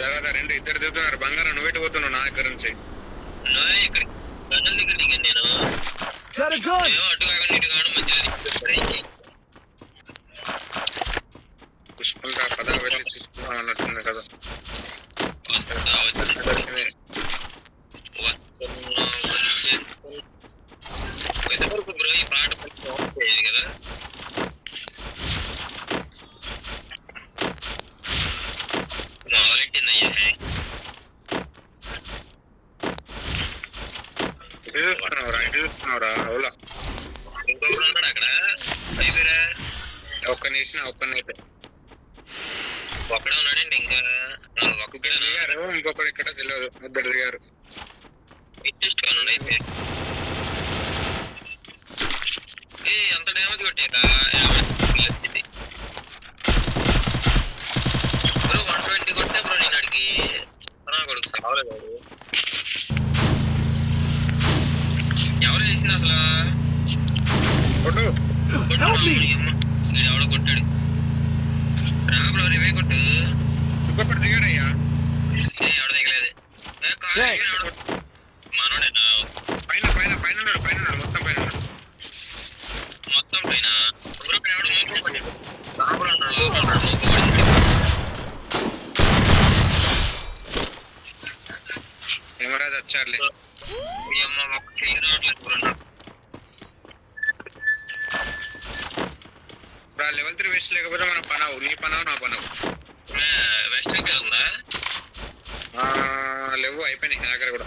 తర్వాత రెండు ఇద్దరు దిగుతున్నారు. బంగారం నువ్వు ఎటు పోతున్నావు నా దగ్గర నుంచి? ఇక్కడ గన్నుల దగ్గర దిగాను నేను. అటు కాకుండా ఇటు కాను మధ్యలో పుష్పంగా పద వెళ్ళి చూసుకున్నాం అన్నట్టుంది కదా. బ్రో ఈ పాట కదా ఇంకొకడు ఉన్నాడు అక్కడ అయిపోయారా? ఒక్కనైతే ఒక్కడే ఉన్నాడండి. ఇంకా ఒక్కడే దిగారు, ఇంకొకటి ఇక్కడ తెలియదు. ఇద్దరు దిగారు. ఇచ్చేసుకోనండి అయితే. ఎంత డ్యామేజ్ కొట్టాక 120 కొట్టే బ్రో నేను అడిగి కొడుకు సావలేదు. ఎవరు చేసింది అసలు? ఎవడో కొట్టాడు రా బ్రో. రివే కొట్టు. ఇంకొకటి దిగాడయ్యా. ఎవడ దిగలేదు మనోడేనా? పైన పైన పైన పైన మొత్తం పైన మొత్తం పైన ఎవడ మోపడి ఏమరాజ్ వచ్చారులే. లెవెల్ 3 వేస్ట్ లేకపోతే మన పనవు, నీ పనవు నా పనవు. వెస్ట్ ఉందా? లేవు, అయిపోయినాయి నా దగ్గర కూడా.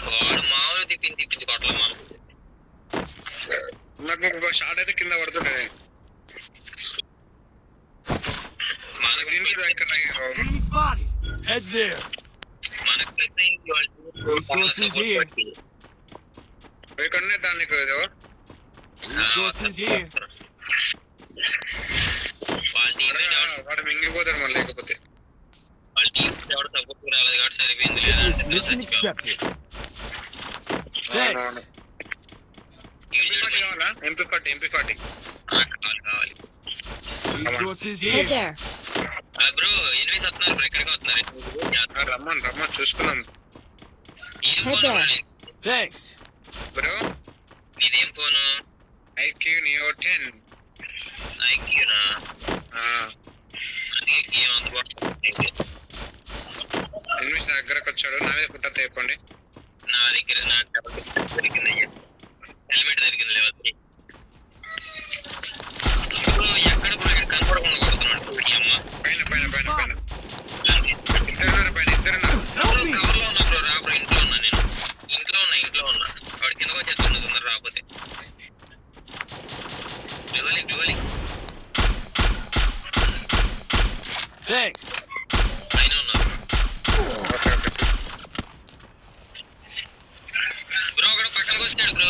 వాడు మామూలు తిప్పించి కొట్టలే నాకు ఇంకో షాట్ అయితే కింద పడుతుండే. ఇక్కడనే దాన్ని వాడు మింగిపోతాడు మళ్ళీ. లేకపోతే వాళ్ళ టీం ఎవరు సపోర్ట్ రాలేదు కాబట్టి సరిపోయింది. MP40 కావాలి బ్రో. ఎనిమిది వస్తున్నారు బ్రో. ఎక్కడికి వస్తున్నారు? రమ్మని చూసుకున్నాం బ్రో. నీదేం ఫోను? IQ Neo 10. ఐక్యూనా? అది గేమ్ అందుబాటులో ఎనిమిది దగ్గరకు వచ్చాడు. నా మీద పుట్ట చెప్పండి. నా దగ్గర దొరికింది. హెల్మెట్ దొరికింది లెవెల్ 3. ఎక్కడ కనపడకుండా కొడుతున్నాడు. పైన పైన పైన పైన ఇద్దరున్నారు. పైన ఇద్దరున్నారు. కవర్లో ఉన్నా బ్రో. రా బ్రో. ఇంట్లో ఉన్నా నేను. ఇంట్లో ఉన్నా. వాడు కిందకు వచ్చేస్తుంది తొందర రాకపోతే. గ్లోవలి పైన ఉన్నారు బ్రో. అక్కడ పక్కనకి వచ్చాడు బ్రో.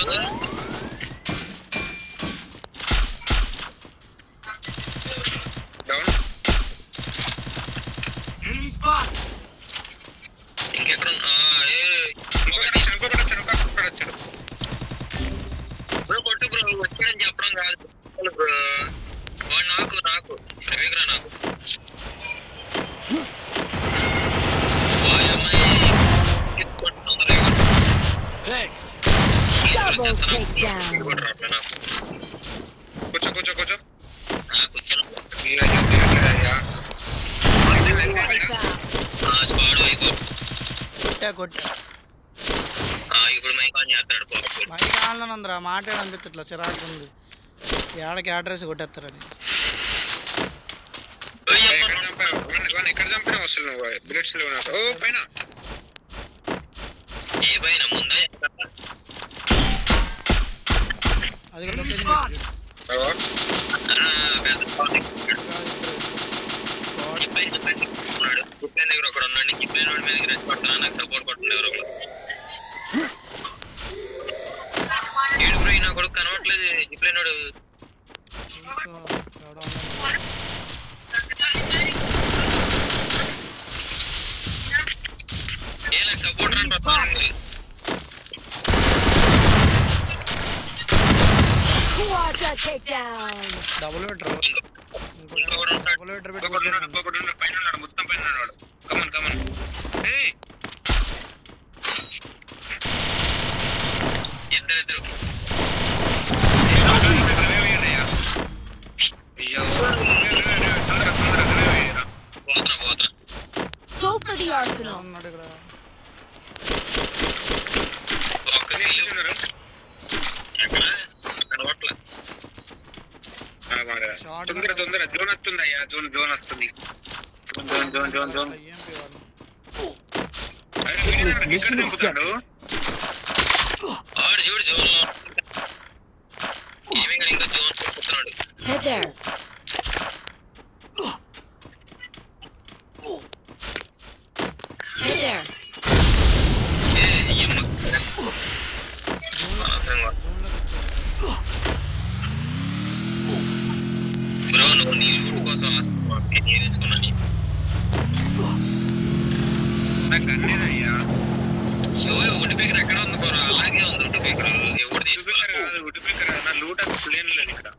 డౌన్. ఇంకెక్కడ వచ్చాడు బ్రో. కొట్టు బ్రో. వచ్చాడని చెప్పడం కాదు బ్రో. వాడు నాకు రవిగ్రా నాకు కూర్చో ఇప్పుడు మైకాన్ చేస్తాడు. మైకాన్లోనందరా మాట్లాడంతే ఇట్లా చిరాకు ఉంది. ఏడకి అడ్రస్ కొట్టేస్తారని. ఎక్కడ చంపినా అసలు నువ్వు బుల్లెట్స్ లో ఓ పైన ఏ పైన ముందే అది దగ్గర ఒకడు ఉన్నాడు. జిప్లైన్ వాడి మీద రెస్ట్ పడుతున్నా. నాకు సపోర్ట్ పడుతుంది ఎవరో ఏడు బ్రో. నా కొడుకు కనవట్లేదు. జిప్లైన్ వాడు ఏ నాకు సపోర్ట్ రాని పడుతుంది. డబుల్ మొత్తం పైన వాడు. Come on come on. ఏయ్ ఇద్దరు పోతున్నా Go for the arsenal. ఉన్నాడు ఇక్కడ. ఒక్క నీళ్ళు ఎక్కడ అక్కడ ఓట్ల షార్ట్ తొందర తొందర జోన్ వస్తుంది అయ్యా. జోన్ జోన్ వస్తుంది. Zone zone zone zone. EMP వాడు. మిషన్ ఇస్తాడు. ఆడు చూడు జోన్ ఏమేగా ఇంకా జోన్ చెప్తున్నాడు. Head there. Head there. Bro నువ్వు నీ రూట్ కోసం తీసుకున్నా నాకు అన్నేదయ్యా. ఉడి పీకర్ ఎక్కడ ఉంది బ్రో? అలాగే ఉంది ఉడి పీకర్. ఎవడు ఉడిపికర్ కాదు, ఉడిపికర్ కాదు. నా లూట్ అది ప్లేన్ లేదు ఇక్కడ.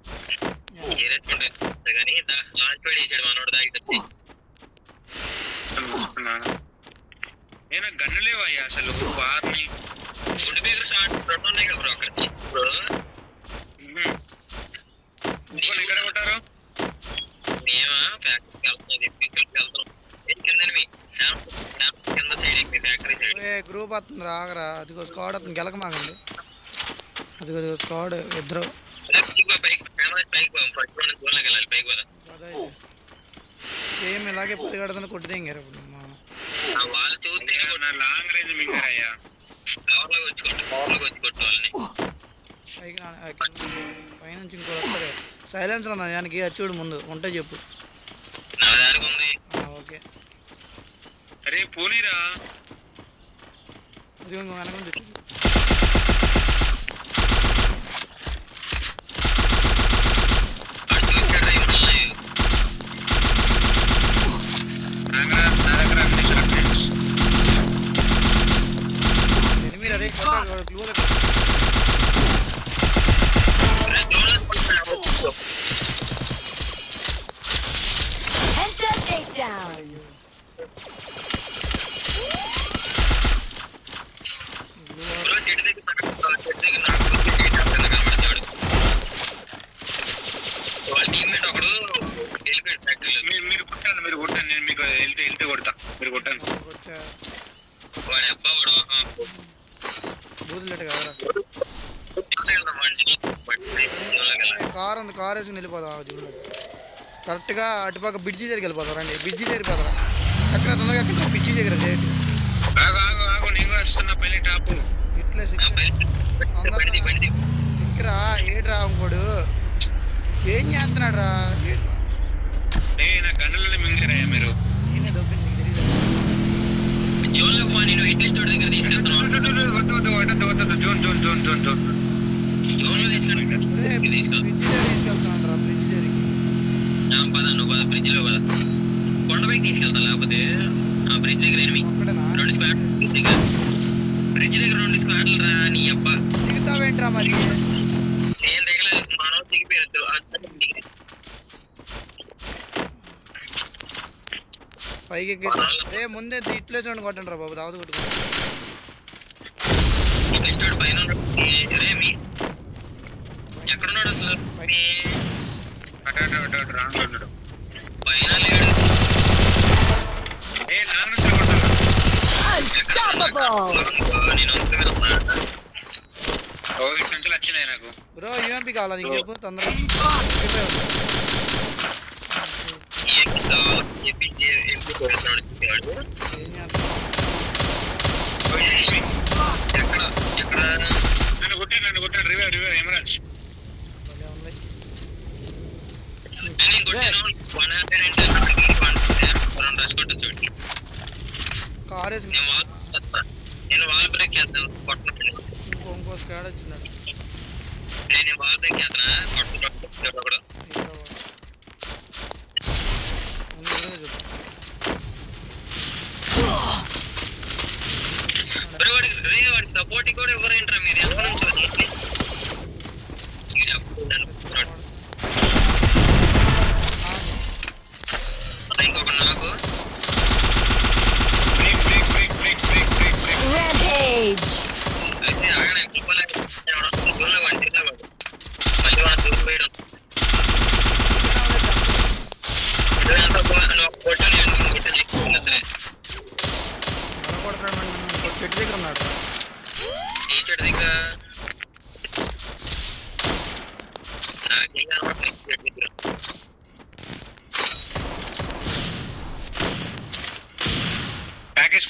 తీసుకుంటే కానీ లాంచ్ పేడ్ వేసాడు మనోడు దాగి వచ్చి. నేను గన్ను లేవయ్యా అసలు. వారిని ఉడి పీకర్ షార్ట్ రెండు ఉన్నాయి కదా బ్రో అక్కడ తీసుకో బ్రో. ఇంకొని ఎక్కడ కొట్టారు? మేమా ఫ్యాక్టరీకి వెళ్తున్నాం, పీకర్కి వెళ్తున్నాం. కింద కింద సైడ్ మీ ఫ్యాక్టరీ సైడ్. గ్రూప్ వస్తుంది రాగరా. అదిగో స్క్వాడ్ వస్తుంది, గెలకమాగండి. అదిగో స్క్వాడ్ ఇద్దరు. సేమ్ ఇలాగే పరిగెడుతున్న కొట్టిదేంగారు ఇప్పుడు. వాళ్ళు చూస్తే నా లాంగ్ రేంజ్ మింగారయ్యా. కవర్లోకి వచ్చి కొట్టు వాళ్ళని. పైనుంచి ఇంకో వస్తాడు. సైలెన్స్ అన్నా దానికి చూడు ముందు ఉంటే చెప్పు. నా దానికి ఉంది. ఓకే అరే పోనీరా. ఇది ఇంకో వెనక నుంచి వచ్చి ఎనిమిది అరే క్లూ Head that takedown. వాళ్ళ టీమ్మేట్ ఒకడు వెళ్ళిపోయాడు ఫ్యాక్టరీలో. మీరు కొట్టండి, మీరు కొట్టండి. నేను మీకు వెళ్తే కొడతా. మీరు కొట్టండి. వాడి అబ్బా వాడు బూతులెట్ కదరా. కార్ ఉంది, కార్ వేసుకుని వెళ్ళిపోదాం. చూడు కరెక్ట్గా అటుపక్క బ్రిడ్జి దగ్గరికి వెళ్ళిపోతాం. రండి బ్రిడ్జి దగ్గరికి పోతారా. ఎక్కడ తొందరగా ఎక్కడ బ్రిడ్జి దగ్గర డేట్ ఆగు ఆగు ఆగు. నేను వస్తున్నా. పైన టాపు ఇట్లే ఇక్కరా. ఏడ్రా ఇంకోడు ఏం చేస్తున్నాడు రా. నా గన్నులని మింగారయ్యా మీరు. నేనే దొబ్బింది, నీకు తెలియదు. జోన్లోకి పో, నేను వెయిట్ లిస్ట్ దగ్గర తీసుకెళ్తున్నాను. Zone zone zone zone zone. జోన్లో తీసుకెళ్ళి బ్రిడ్జి దగ్గర తీసుకెళ్తున్నాడు రా. బ్రిడ్జి దగ్గరికి పద, నువ్వు పద, బ్రిడ్జ్లో పద. కొండపైకి తీసుకెళ్తా లేకపోతే. ఆ బ్రిడ్జ్ దగ్గర ఒక్కడేనా రెండు స్క్వాడ్ బ్రిడ్జ్ దగ్గర 2 స్క్వాడ్లు రా. నీ అబ్బా దిగుతావేంట్రా మరి. నేను దగ్గర మనం దిగిపోయద్దు. పైకి ఎక్కి రే ముందే ఇట్లే చూడండి కొట్టండి రా బాబు. దావత కొట్టుకో. పైన రేమి ఎక్కడున్నాడు అసలు? అటు రాంగ్ ఉన్నాడు. పైన లేడు. లాంగ్ నుంచి కొడతాను. Unstoppable. నేను మీద ఉన్నా. ఇటు నుంచి వచ్చినాయి నాకు. బ్రో యూఎంపీ కావాలా నీకు చెప్పు తొందరగా. ఏం చేస్తావు? నన్ను కొట్టాడు. రివైవ్ ఎమరాజ్. భలే ఉంది. కార్ వేసి నేను వాల్ బ్రేక్ చేస్తాను. కొట్టను. ఇంకో స్కాడ్ వచ్చిందండి. నేను వాల్ బ్రేక్ చేస్తానా? కొట్టను కూడా. వాడికి సపోర్ట్ కూడా ఎవరేంటారా మీరు? ఎంత నుంచి ఇంకొక నాకు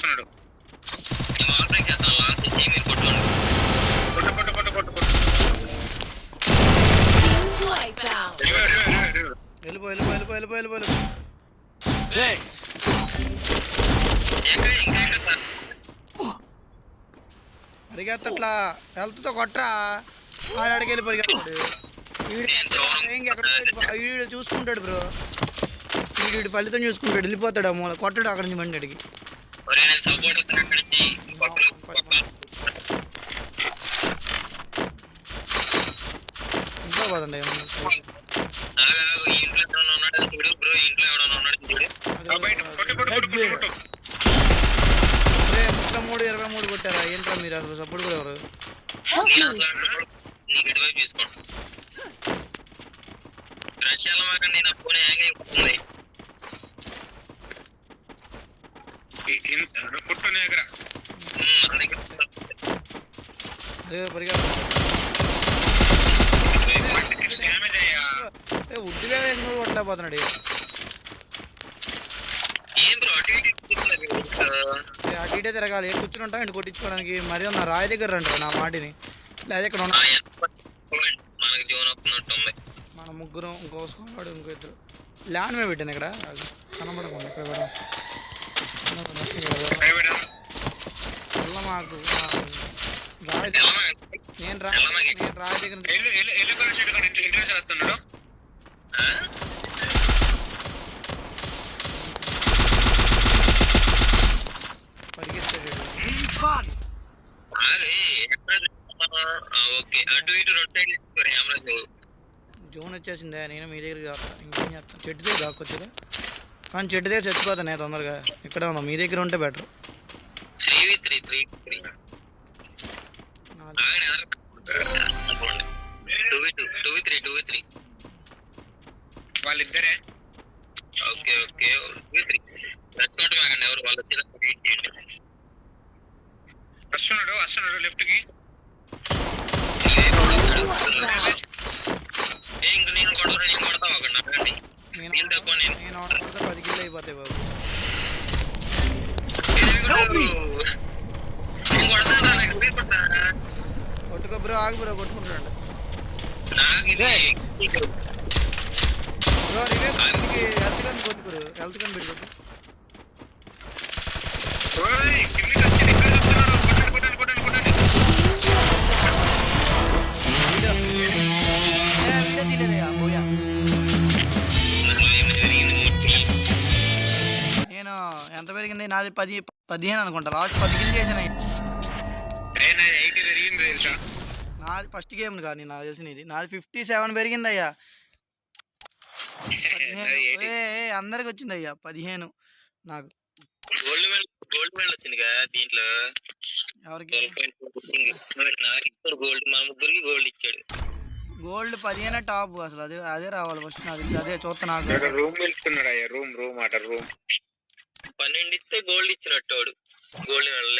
వస్తున్నాడు. నేను వాల్ బ్రేక్ చేస్తాను లాస్ట్ చేసి మీరు కొట్టుకోండి. కొట్టు. Wipeout. వెళ్ళిపో ఇంకా సార్ పరిగెత్తట్లా హెల్త్తో కొట్రా ఆడికి వెళ్ళి పరిగెత్తాడు వీడు చూసుకుంటాడు బ్రో వీడు ఫలితం చూసుకుంటాడు వెళ్ళిపోతాడు మూల కొట్టడు అక్కడి నుంచి బండి అడిగి ఒరే నేను సపోర్ట్ ఇస్తాను అక్కడి నుంచి ఇంట్లో పోదండి ఆగు ఈ ఇంట్లో ఎవడన్నా ఉన్నాడు చూడు బ్రో ఈ ఇంట్లో ఎవడన్నా ఉన్నాడు చూడు బయట కొట్టు. 23 కొట్టారా ఏంట్రా మీరు అసలు సపోర్ట్ కూడా ఎవరు Help నేను me. అసలు నీకు ఎటువైపు తీసుకోండి రష్యాల మాక నేను ఫోన్ హ్యాంగ్ అయిపోతుంది ఫుట్ దగ్గర మన దగ్గర అదే పరిగెత్త డ్యామేజ్ అయ్యా. ఉడ్డుగా ఎందుకు కొట్టలేకపోతున్నాడు ఏం బ్రో అటు ఇటు తిరుగుతున్నారు అటు ఇటే తిరగాలి కూర్చుని ఉంటాం ఇంటి కొట్టించుకోవడానికి మరి నా రాయి దగ్గర రంటారు నా మాటిని లేదా ఇక్కడ ఉన్నా మనకి జోన్ వస్తున్నట్టుంది మన ముగ్గురు ఇంకో స్కోవాడు ఇంకో ఇద్దరు ల్యాండ్ మీద పెట్టాను ఇక్కడ అది కనబడకుండా ఇక్కడ కూడా వల్ల మాకు రాయి నేను రాయి దగ్గర ఇంటర్వ్యూ చేస్తున్నాడు. పరిగెత్తాడు ఓకే అటు ఇటు రొటేట్ చేసుకోరు ఏమన్నా జోన్ వచ్చేసిందే నేను మీ దగ్గరికి చేస్తాను ఇంకేం చేస్తాను చెట్టు దగ్గర దాక్కొచ్చుగా కానీ చెట్టు దగ్గర చచ్చిపోతాను నేను తొందరగా ఇక్కడే ఉన్నా మీ దగ్గర ఉంటే బెటర్ 3v3 2v3 వాళ్ళిద్దరే ఓకే ఓకే 2v3 రెస్పాండ్ మాకండి ఎవరు వాళ్ళు వచ్చి వెయిట్ చేయండి వస్తున్నాడు లెఫ్ట్ కి. ఇంక నేను కొడతా ఒక నాకండి నేను తక్కువ నేను నేను ఆడుకుంటే 10 కిలో అయిపోతాయి బాబు నేను కొడతాను నాకు కొడతా కొట్టుకో బ్రో ఆగు బ్రో కొట్టుకుంటాడు నాకు ఇది బ్రో రివేక్ హెల్త్ గన్ కొట్టుకురు హెల్త్ గన్ పెట్టి కొట్టు కిందికి వచ్చి ఇక్కడ చూస్తున్నారు. కొట్టండి. వీడియో తీయలేదయ్యా పోయా నేను ఎంత పెరిగింది నాది 15 అనుకుంటా లాస్ట్ 10 కిల్ చేశాను నాది 80 పెరిగింది తెలుసా. నాది ఫస్ట్ గేమ్ కాదు నాకు తెలిసిన ఇది నాది 57 పెరిగింది అయ్యా అందరికి వచ్చింది అయ్యా 15 నాకు గోల్డ్ మెడల్ వచ్చింది కదా దీంట్లో ఎవరికి నాకు గోల్డ్ మా ముగ్గురికి గోల్డ్ ఇచ్చాడు గోల్డ్ 15 టాప్ అసలు అదే రావాలి ఫస్ట్ నాకు అదే చూస్తా నాకు రూమ్ వెళ్తున్నాడు అయ్యా. రూమ్ 12 ఇస్తే గోల్డ్ ఇచ్చినట్టు వాడు గోల్డ్ మెడల్